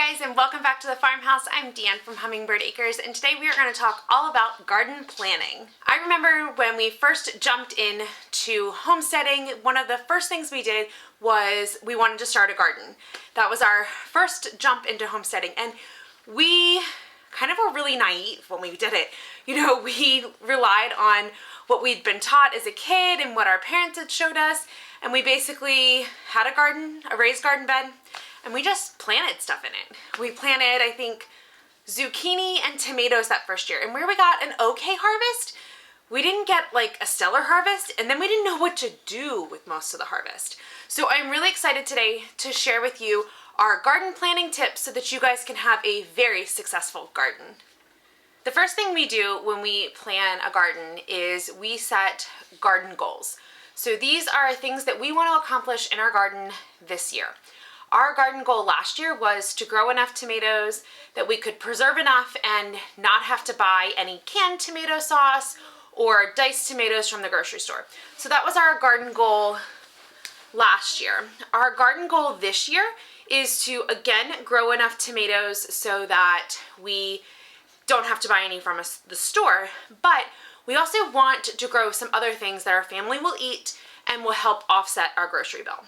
Hi guys, and welcome back to the farmhouse. I'm Deanne from Hummingbird Acres, and today we are going to talk all about garden planning. I remember when we first jumped into homesteading, one of the first things we did was we wanted to start a garden. That was our first jump into homesteading, and we kind of were really naive when we did it. You know, we relied on what we'd been taught as a kid and what our parents had showed us, and we basically had a garden, a raised garden bed, and we just planted stuff in it. We planted, I think, zucchini and tomatoes that first year. And where we got an okay harvest, we didn't get like a stellar harvest, and then we didn't know what to do with most of the harvest. So I'm really excited today to share with you our garden planning tips so that you guys can have a very successful garden. The first thing we do when we plan a garden is we set garden goals. So these are things that we want to accomplish in our garden this year. Our garden goal last year was to grow enough tomatoes that we could preserve enough and not have to buy any canned tomato sauce or diced tomatoes from the grocery store. So that was our garden goal last year. Our garden goal this year is to again grow enough tomatoes so that we don't have to buy any from the store, but we also want to grow some other things that our family will eat and will help offset our grocery bill.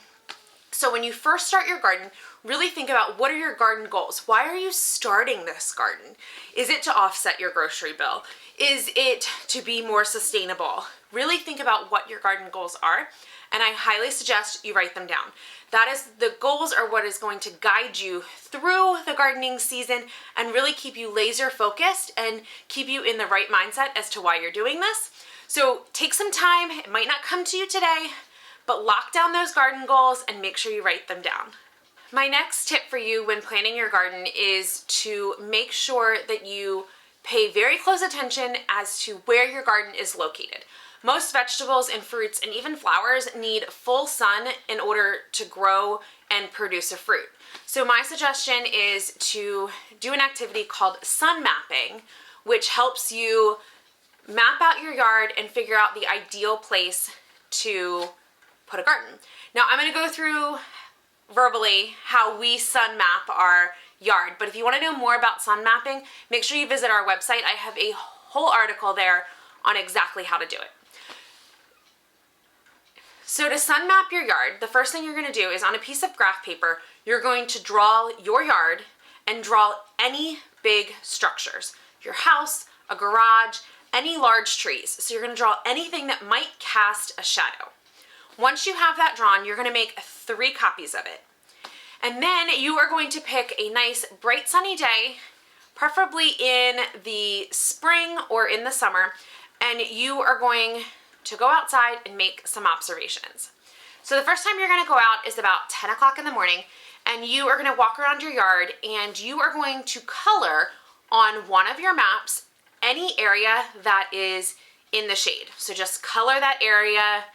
So when you first start your garden, really think about what are your garden goals? Why are you starting this garden? Is it to offset your grocery bill? Is it to be more sustainable? Really think about what your garden goals are, and I highly suggest you write them down. That is, the goals are what is going to guide you through the gardening season and really keep you laser focused and keep you in the right mindset as to why you're doing this. So take some time. It might not come to you today, but lock down those garden goals and make sure you write them down. My next tip for you when planning your garden is to make sure that you pay very close attention as to where your garden is located. Most vegetables and fruits and even flowers need full sun in order to grow and produce a fruit. So my suggestion is to do an activity called sun mapping, which helps you map out your yard and figure out the ideal place to put a garden. Now I'm going to go through verbally how we sun map our yard, but if you want to know more about sun mapping, make sure you visit our website. I have a whole article there on exactly how to do it. So to sun map your yard, the first thing you're going to do is on a piece of graph paper, you're going to draw your yard and draw any big structures. Your house, a garage, any large trees. So you're going to draw anything that might cast a shadow. Once you have that drawn, you're going to make 3 copies of it. And then you are going to pick a nice bright sunny day, preferably in the spring or in the summer, and you are going to go outside and make some observations. So the first time you're going to go out is about 10 o'clock in the morning, and you are going to walk around your yard and you are going to color on one of your maps any area that is in the shade. So just color that area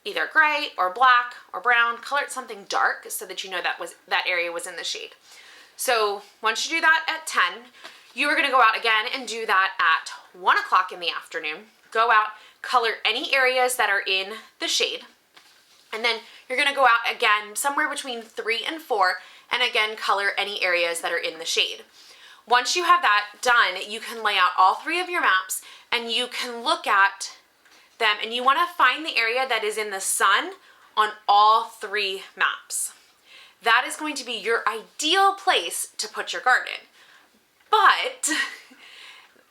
either gray or black or brown, color it something dark so that you know that area was in the shade. So once you do that at 10, you are going to go out again and do that at 1 o'clock in the afternoon. Go out, color any areas that are in the shade, and then you're going to go out again somewhere between 3 and 4 and again color any areas that are in the shade. Once you have that done, you can lay out all 3 of your maps and you can look at them, and you want to find the area that is in the sun on all 3 maps. That is going to be your ideal place to put your garden. But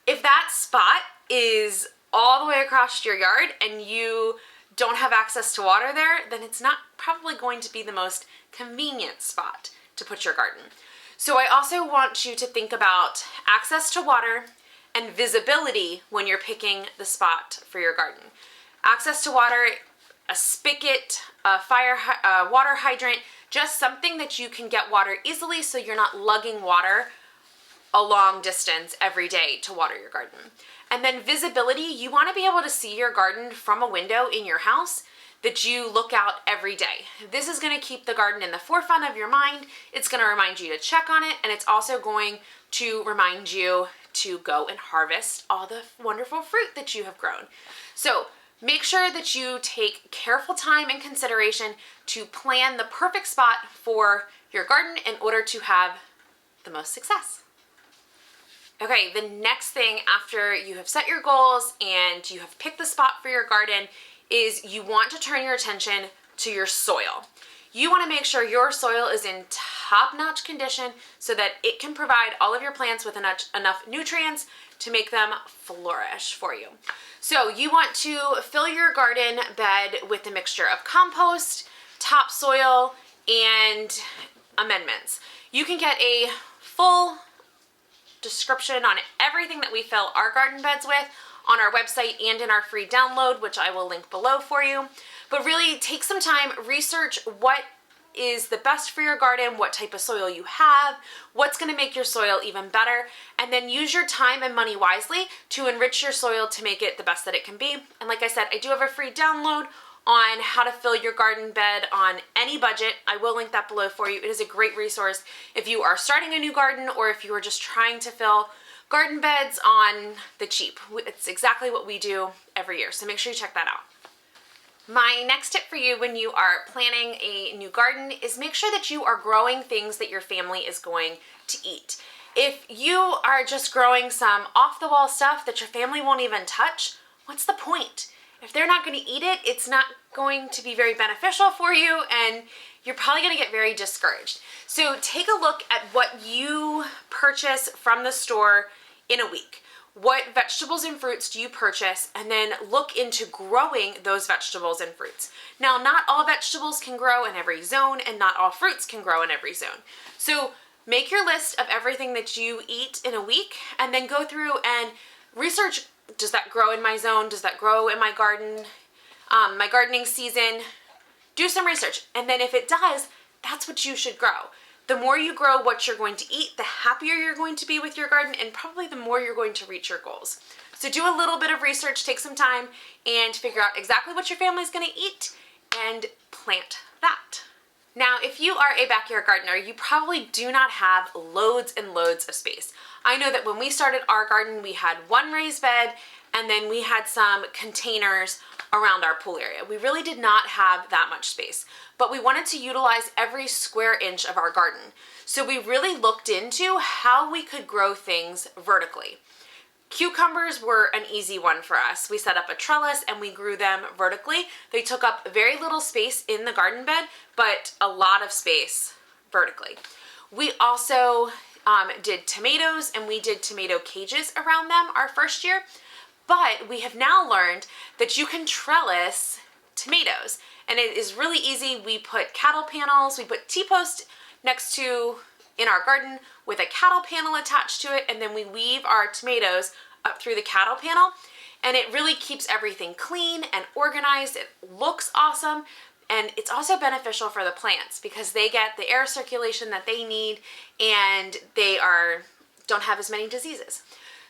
if that spot is all the way across your yard and you don't have access to water there, then it's not probably going to be the most convenient spot to put your garden. So I also want you to think about access to water and visibility when you're picking the spot for your garden. Access to water, a spigot, a water hydrant, just something that you can get water easily so you're not lugging water a long distance every day to water your garden. And then visibility, you want to be able to see your garden from a window in your house that you look out every day. This is going to keep the garden in the forefront of your mind. It's going to remind you to check on it, and it's also going to remind you to go and harvest all the wonderful fruit that you have grown. So make sure that you take careful time and consideration to plan the perfect spot for your garden in order to have the most success. Okay, the next thing after you have set your goals and you have picked the spot for your garden is you want to turn your attention to your soil. You want to make sure your soil is in top-notch condition so that it can provide all of your plants with enough nutrients to make them flourish for you. So you want to fill your garden bed with a mixture of compost, topsoil, and amendments. You can get a full description on everything that we fill our garden beds with on our website and in our free download, which I will link below for you. But really take some time, research what is the best for your garden, what type of soil you have, what's going to make your soil even better, and then use your time and money wisely to enrich your soil to make it the best that it can be. And like I said, I do have a free download on how to fill your garden bed on any budget. I will link that below for you. It is a great resource if you are starting a new garden or if you are just trying to fill garden beds on the cheap. It's exactly what we do every year, so make sure you check that out. My next tip for you when you are planning a new garden is make sure that you are growing things that your family is going to eat. If you are just growing some off-the-wall stuff that your family won't even touch, what's the point? If they're not going to eat it, it's not going to be very beneficial for you and you're probably going to get very discouraged. So take a look at what you purchase from the store in a week. What vegetables and fruits do you purchase, and then look into growing those vegetables and fruits. Now, not all vegetables can grow in every zone and not all fruits can grow in every zone. So make your list of everything that you eat in a week and then go through and research, does that grow in my zone? Does that grow in my garden, my gardening season? Do some research, and then if it does, that's what you should grow. The more you grow what you're going to eat, the happier you're going to be with your garden, and probably the more you're going to reach your goals. So do a little bit of research, take some time, and figure out exactly what your family's going to eat and plant that. Now, if you are a backyard gardener, you probably do not have loads and loads of space. I know that when we started our garden, we had one raised bed, and then we had some containers around our pool area. We really did not have that much space, but we wanted to utilize every square inch of our garden. So we really looked into how we could grow things vertically. Cucumbers were an easy one for us. We set up a trellis and we grew them vertically. They took up very little space in the garden bed, but a lot of space vertically. We also did tomatoes, and we did tomato cages around them our first year. But we have now learned that you can trellis tomatoes, and it is really easy. We put cattle panels, we put T-post next to in our garden with a cattle panel attached to it, and then we weave our tomatoes up through the cattle panel, and it really keeps everything clean and organized. It looks awesome, and it's also beneficial for the plants because they get the air circulation that they need, and they don't have as many diseases.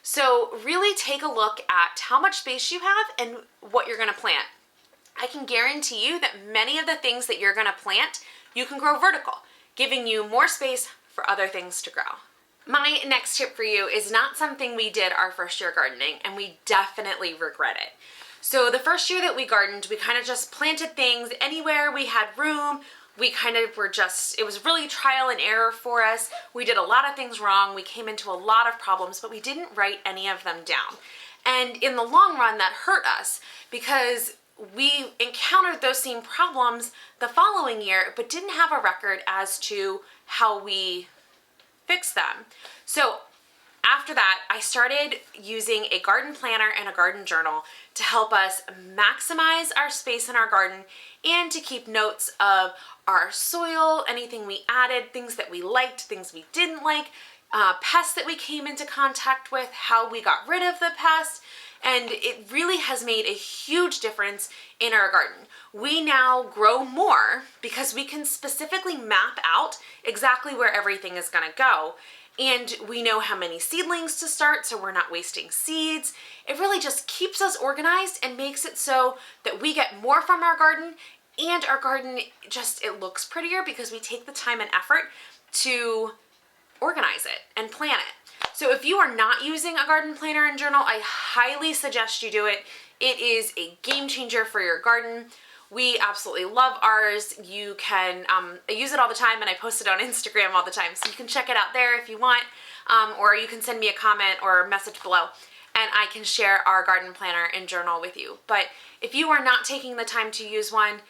So really take a look at how much space you have and what you're going to plant. I can guarantee you that many of the things that you're going to plant, you can grow vertical, giving you more space for other things to grow. My next tip for you is not something we did our first year gardening, and we definitely regret it. So the first year that we gardened, we kind of just planted things anywhere we had room. We kind of were it was really trial and error for us. We did a lot of things wrong. We came into a lot of problems, but we didn't write any of them down. And in the long run, that hurt us because we encountered those same problems the following year, but didn't have a record as to how we fixed them. So after that, I started using a garden planner and a garden journal to help us maximize our space in our garden and to keep notes of our soil, anything we added, things that we liked, things we didn't like, pests that we came into contact with, how we got rid of the pest, and it really has made a huge difference in our garden. We now grow more because we can specifically map out exactly where everything is gonna go. And we know how many seedlings to start, so we're not wasting seeds. It really just keeps us organized and makes it so that we get more from our garden, and our garden it looks prettier because we take the time and effort to organize it and plan it. So if you are not using a garden planner and journal, I highly suggest you do it. It is a game changer for your garden. We absolutely love ours. You can, I use it all the time and I post it on Instagram all the time, so you can check it out there if you want, or you can send me a comment or a message below and I can share our garden planner and journal with you. But if you are not taking the time to use one,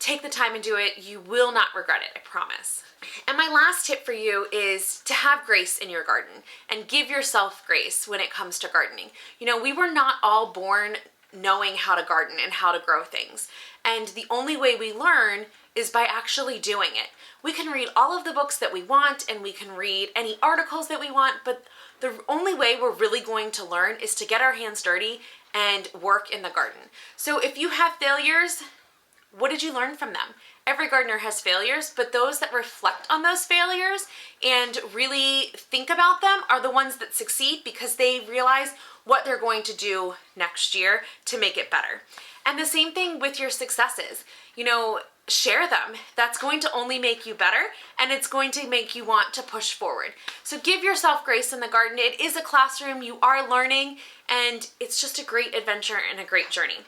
take the time and do it. You will not regret it, I promise. And my last tip for you is to have grace in your garden and give yourself grace when it comes to gardening. You know, we were not all born knowing how to garden and how to grow things. And the only way we learn is by actually doing it. We can read all of the books that we want and we can read any articles that we want, but the only way we're really going to learn is to get our hands dirty and work in the garden. So if you have failures, what did you learn from them? Every gardener has failures, but those that reflect on those failures and really think about them are the ones that succeed because they realize what they're going to do next year to make it better. And the same thing with your successes. You know, share them. That's going to only make you better and it's going to make you want to push forward. So give yourself grace in the garden. It is a classroom, you are learning, and it's just a great adventure and a great journey.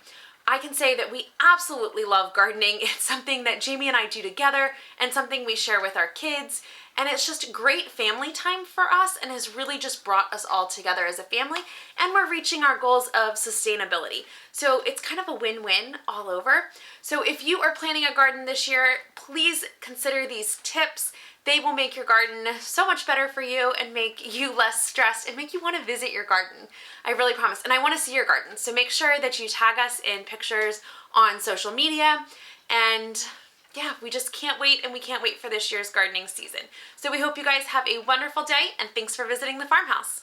I can say that we absolutely love gardening. It's something that Jamie and I do together and something we share with our kids. And it's just great family time for us and has really just brought us all together as a family. And we're reaching our goals of sustainability. So it's kind of a win-win all over. So if you are planning a garden this year, please consider these tips. They will make your garden so much better for you and make you less stressed and make you want to visit your garden. I really promise. And I want to see your garden. So make sure that you tag us in pictures on social media. And yeah, we just can't wait, and we can't wait for this year's gardening season. So we hope you guys have a wonderful day, and thanks for visiting the farmhouse.